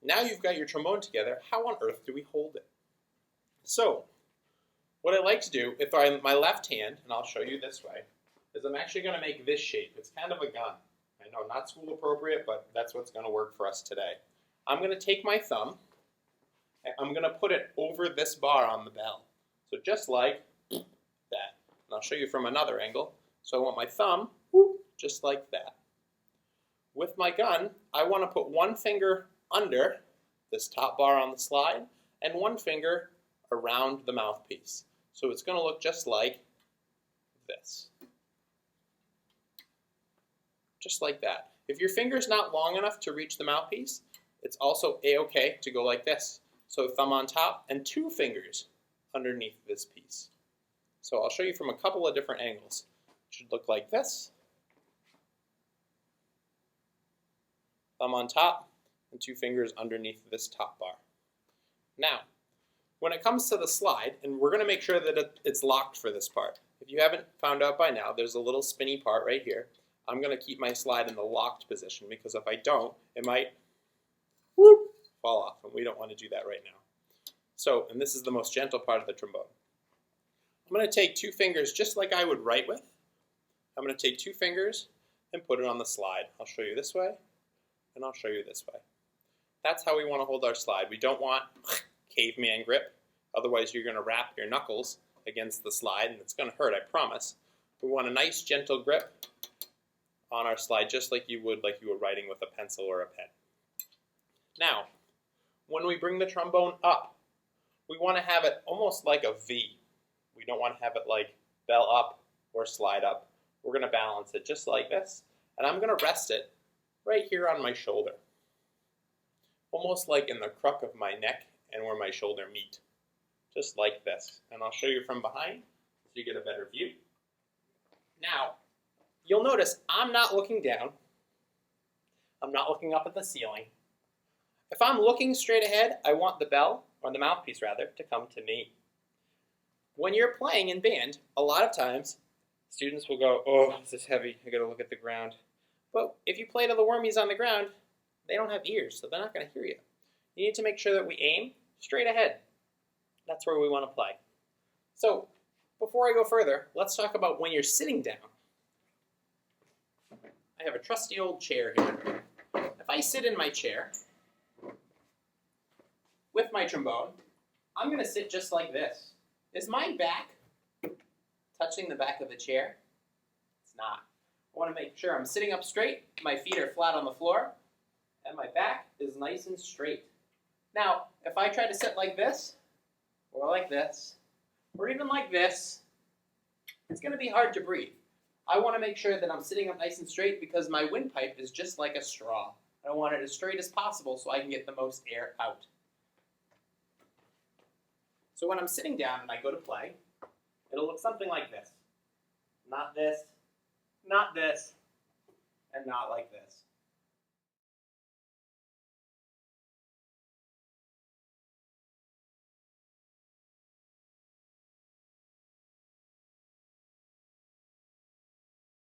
Now you've got your trombone together, how on earth do we hold it? So, what I like to do, if I'm my left hand, and I'll show you this way, is I'm actually going to make this shape. It's kind of a gun. I know, not school appropriate, but that's what's going to work for us today. I'm going to take my thumb, and I'm going to put it over this bar on the bell. So just like that. And I'll show you from another angle. So I want my thumb, just like that. With my gun, I want to put one finger under this top bar on the slide and one finger around the mouthpiece. So it's going to look just like this. Just like that. If your finger's not long enough to reach the mouthpiece, it's also a-okay to go like this. So thumb on top and two fingers underneath this piece. So I'll show you from a couple of different angles. It should look like this. Thumb on top and two fingers underneath this top bar. Now, when it comes to the slide, and we're going to make sure that it's locked for this part. If you haven't found out by now, there's a little spinny part right here. I'm going to keep my slide in the locked position because if I don't, it might fall off, and we don't want to do that right now. So, and this is the most gentle part of the trombone. I'm going to take two fingers just like I would write with. I'm going to take two fingers and put it on the slide. I'll show you this way, and I'll show you this way. That's how we want to hold our slide. We don't want caveman grip, otherwise you're going to wrap your knuckles against the slide, and it's going to hurt, I promise. We want a nice gentle grip on our slide, just like you would writing with a pencil or a pen. Now, when we bring the trombone up, we want to have it almost like a V. We don't want to have it like bell up or slide up. We're going to balance it just like this, and I'm going to rest it right here on my shoulder, almost like in the crook of my neck and where my shoulder meet, just like this. And I'll show you from behind so you get a better view. Now, you'll notice I'm not looking down. I'm not looking up at the ceiling. If I'm looking straight ahead, I want the bell, or the mouthpiece rather, to come to me. When you're playing in band, a lot of times, students will go, oh, this is heavy, I gotta look at the ground. But if you play to the wormies on the ground, they don't have ears, so they're not gonna hear you. You need to make sure that we aim straight ahead. That's where we wanna play. So, before I go further, let's talk about when you're sitting down. I have a trusty old chair here. If I sit in my chair with my trombone, I'm going to sit just like this. Is my back touching the back of the chair? It's not. I want to make sure I'm sitting up straight, my feet are flat on the floor, and my back is nice and straight. Now, if I try to sit like this, or like this, or even like this, it's going to be hard to breathe. I want to make sure that I'm sitting up nice and straight because my windpipe is just like a straw. I want it as straight as possible so I can get the most air out. So when I'm sitting down and I go to play, it'll look something like this. Not this, not this, and not like this.